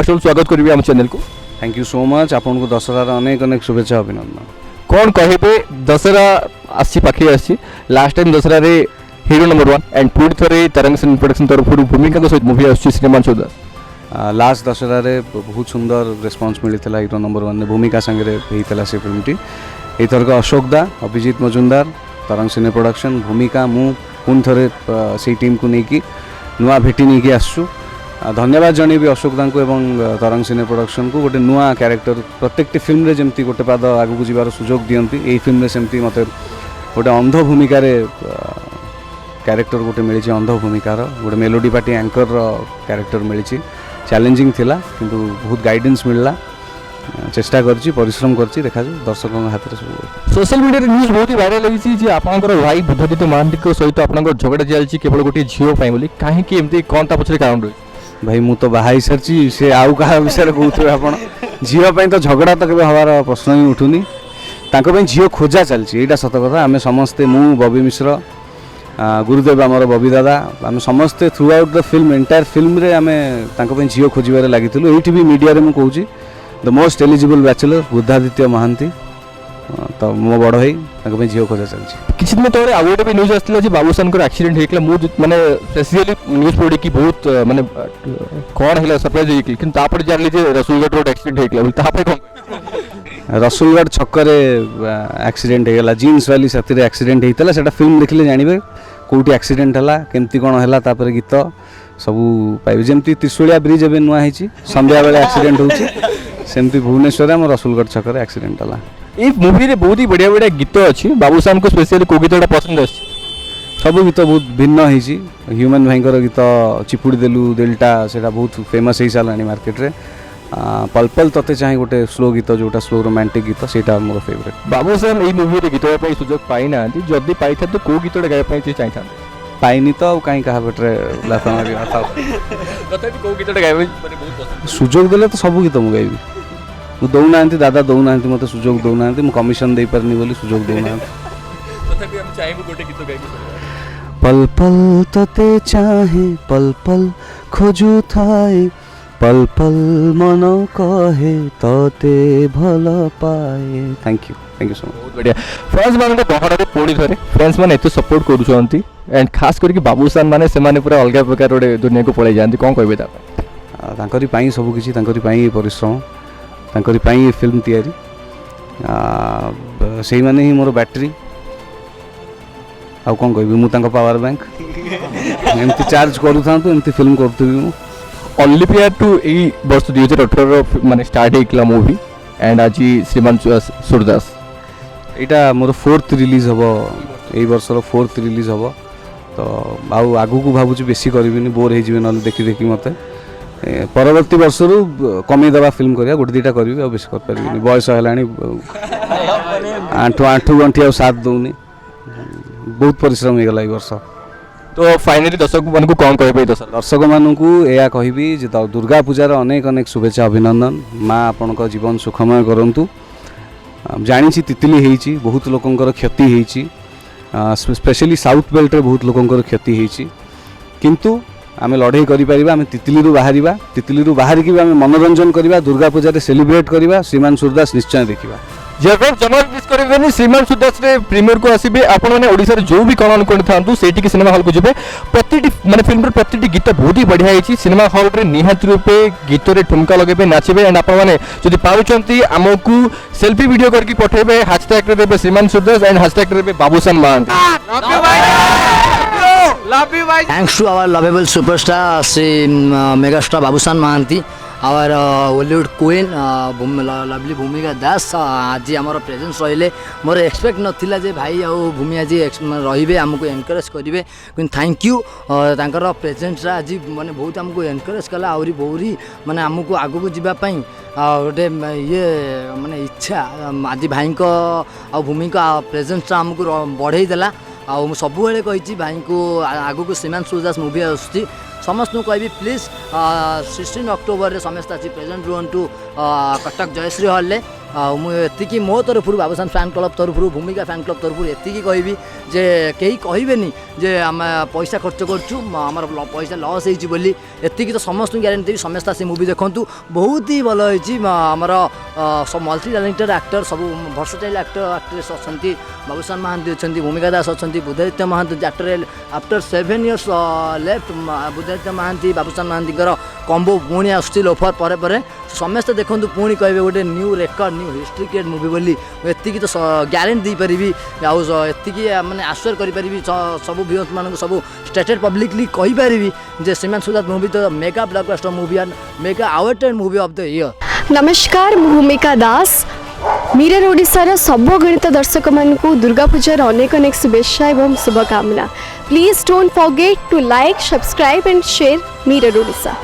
First of all स्वागत करी आम चैनल को। Thank you so much. आपको दशहरार अनेक अनेक शुभेच्छा अभिनंदन। कौन कहे दशहरा आसी पाखे आसी लास्ट टाइम दशहरा रे हीरो नंबर 1 एंड पुणी थे तरंग सिनेमा प्रोडक्शन तरफ भूमिका सहित मूवी आसी श्रीमान सुदास। लास्ट दशहरार बहुत सुंदर रेस्पॉन्स मिलता हीरो नंबर 1 भूमिका सांगे होता से फिल्मटी। एथरक अशोक दा, अभिजीत मजुमदार, तरंग सिने प्रोडक्शन, भूमिका मु पुणी थे से टीम को लेकिन नुआ भेटी नहीं आसु। धन्यवाद जनइबी अशोक दा को एवं तरंग सिने प्रोडक्शन को गोटे नुआ क्यारेक्टर प्रत्येक फिल्म रे जमती गोटे पाद आगू जीवार सुजोग दियंती। एई फिल्म रे सेमती मते गोटे अंध भूमिका क्यारेक्टर गोटे मिली अंध भूमिकार गोटे मेलोडी पार्टी एंकर क्यारेक्टर मिली। चैलेंजिंग थिला किंतु बहुत गाइडेंस मिलला। चेष्टा करछि परिश्रम करछि देखा दर्शकों हाथ में सब। सोशल मीडिया न्यूज बहुत ही वायरल होइछि जे आपनकर भाई बुद्धादित्य महांती को सहित आपनकर झगड़ा चलछि केवल गोटे झियो पाई बोली काहे कि एमती कोन ता पछरे कारण रही। भाई मु तो बाहाई सारी से आउ क्या विषय कहते आप झील तो झगड़ा तो केवल हमार प्रश्न ही उठुनी। झील खोजा चलती यहाँ सत कथा। आम समस्ते मु बबी मिश्र गुरुदेव आमर बबी दादा आम समस्ते through out the film entire film रे आम झील खोजार लगी ये भी मीडिया रे मुझे कहूँ the most eligible bachelor Buddhaditya Mahanty तो मो बड़ भाई झील खोजा चलती। किसी दिन तले आउ गोटे भी न्यूज आसला बाबूसान एक्सीडेंट होता मुझे माने स्पेशली न्यूज पढ़ी कि बहुत माने कौन है सरप्राइज होगी कि जानली रसुलगढ़ रोड एक्सीडेंट होता कौन रसुलगढ़ छक्कर एक्सीडेंट होगा जीन्स वाली साथी एक्सीडेंट होता है फिल्म देखले जानवे कौटी एक्सीडेंट है केमती कौन है तापर गीत सबू पाइबे जमती त्रिशूलिया ब्रिज एवं नुआ संध्या बेले एक्सीडेंट होमती भुवनेश्वर आम रसुलगढ़ छक्कर एक्सीडेंट है। ये मूवी रे बहुत ही बढ़िया बढ़िया गीत अच्छी बाबूसान को स्पेशली को गीतटा पसंद आसी सब गीत बहुत भिन्न होती। ह्यूमन भाई गीत चिपुड़ी देलु दिलटा से बहुत फेमस हो सारा मार्केट रे। पल पल तते चाहे गोटे स्लो गीत जोटा स्लो रोमांटिक गीत से मोर फेवरेट। बाबूसान ये मूवी रे गीत गाइबा सुजोग पाई ना जदि पाई था तो को गीतटा गाइबा चाहिए पाइनी तो कहीं क्या पेटे लाता मार तथापि को गीतटा गाइबा माने बहुत पसंद सुजोग देले तो सब गीत मु गाइबी। मु दौना दादा दौना मत सुजोग दौना मु कमिशन दे पारनी बोली सुजोग दौना तथापि हम चाहेबो गोटे गीत गाइबो। पल पल तते चाहे पल पल खोजु थाए पल पल मन कहे तते भल पाए। Thank you so much. बहुत बढ़िया फ्रेंड्स माने बहर पुणी थे फ्रेंड्स मैंने एत सपोर्ट करुँच एंड खास करके बाबूसान मैंने से पूरा अलग प्रकार गोटे दुनिया को पलि जाती कौन कहे सबकि परिश्रम तांकरी फिल्म तैयारी से माने ही मोर बैटरी आउ कौन कह मुझे पावर बैंक एमती चार्ज करूँ एमती फिल्म करूँ। ओनली प्लेयर टू यही वर्ष 2018 माने स्टार्ट होता मूवी एंड आज श्रीमान सूरदास यहाँ मोर 4th रिलीज हम यही वर्षर 4th रिलीज हम तो आगू को भावुँ बेसी करी बोर हो ना देखी देखी मत परवर्ती वर्ष रु कमेदेवा फिल्म करा गोटे दुटा करी बेस कर बयस है आंठू आंठू गंठी आ साथ दौनी बहुत परिश्रम हो गला वर्ष। तो फाइनली दर्शक मान को कौन कहे दर्शक मानू या कहि दुर्गा पूजार अनेक अनेक शुभेच्छा अभिनंदन। माँ आपण जीवन सुखमय करूँ। जानी तितली होती बहुत लोकंर क्षति होती स्पेशली साउथ बेल्ट रे बहुत लोकंर क्षति होती किंतु आम लड़े करें आम तितली बाहर तितली बाहर की आम मनोरंजन करवा दुर्गा पूजा सेलिब्रेट करवा श्रीमान सूरदास निश्चय देखा जरूर जमा मिस करेंगे। श्रीमान सूरदास रे प्रीमियर को आसबे आपण मैंने ओडिसा रे जो भी कण अनुकोण था सेठी सिनेमा हॉल को जब प्रति माने फिल्म रे प्रति गीत बहुत ही बढ़िया होती सिनेमा हॉल रे निहात रूपे गीत रे ठुमका लगेबे नाचबे एंड आपण मैंने जदि पाउचंती आमको सेल्फी वीडियो करके पठेबे हैशटैग रे श्रीमान सूरदास एंड हैशटैग रे बाबूसान Mahanti. Thanks to our lovable superstar, megastar Babusan Mahanti, our Hollywood queen, lovely Bhumika Das. आज आमर प्रेजेंस रहिले मोर एक्सपेक्ट नथिला जे भाई आ भूमि आज रहिबे हमको एनकरेज करिवे किंतु थैंक यू तांकर प्रेजेंस आज माने बहुत हमको एनकरेज कला आउरी बहुरी माने हमको आगु को जिबा पई गोटे ये माने इच्छा आज भाई को आ भूमि का प्रेजेंस हमको बढ़ाई देला आउ सबुले कही भाई को आगु को श्रीमान सूरदास मूवी आसुची समस्त कहि प्लीज 16 अक्टोबर रे समस्त आज प्रेजेंट रुहतु कटक जयश्री हॉल मुझे मो तरफ बाबूसान फैन क्लब तरफ भूमिका फैन क्लब तरफ एति कहबी जे कहीं कहबेनि जे आम पैसा खर्च करमर पैसा लस होती एति तो समस्त ग्यारंटी समस्त आसी मुवी देखूँ बहुत ही भल होमर मल्टी टैलेंटेड एक्टर सब भर्सटाइल एक्टर एक्ट्रेस अच्छा बाबूसान महांती अच्छा भूमिका दास अच्छा Buddhaditya Mohanty actor after 7 years left Buddhaditya Mohanty Babushan Mohanty combo पुणी आसुची लोफर पर समस्ते देखूँ पुणी कहे गोटे new record new history create movie बोली एति तो ग्यारंटी देपरि आती मैंने आश्वर करी सब व्यूअर्स मान सब स्टेटेड पब्लिकली कहीपरि जे श्रीमान सुजात मूवी तो mega blockbuster movie and mega awarded movie of the year. नमस्कार भूमिका दास मिरर ओडिशार सब गणित दर्शक मानकु दुर्गा पूजार अनेक अनेक शुभेच्छा एवं शुभकामना। Please don't forget to like subscribe and share mirror Odisha.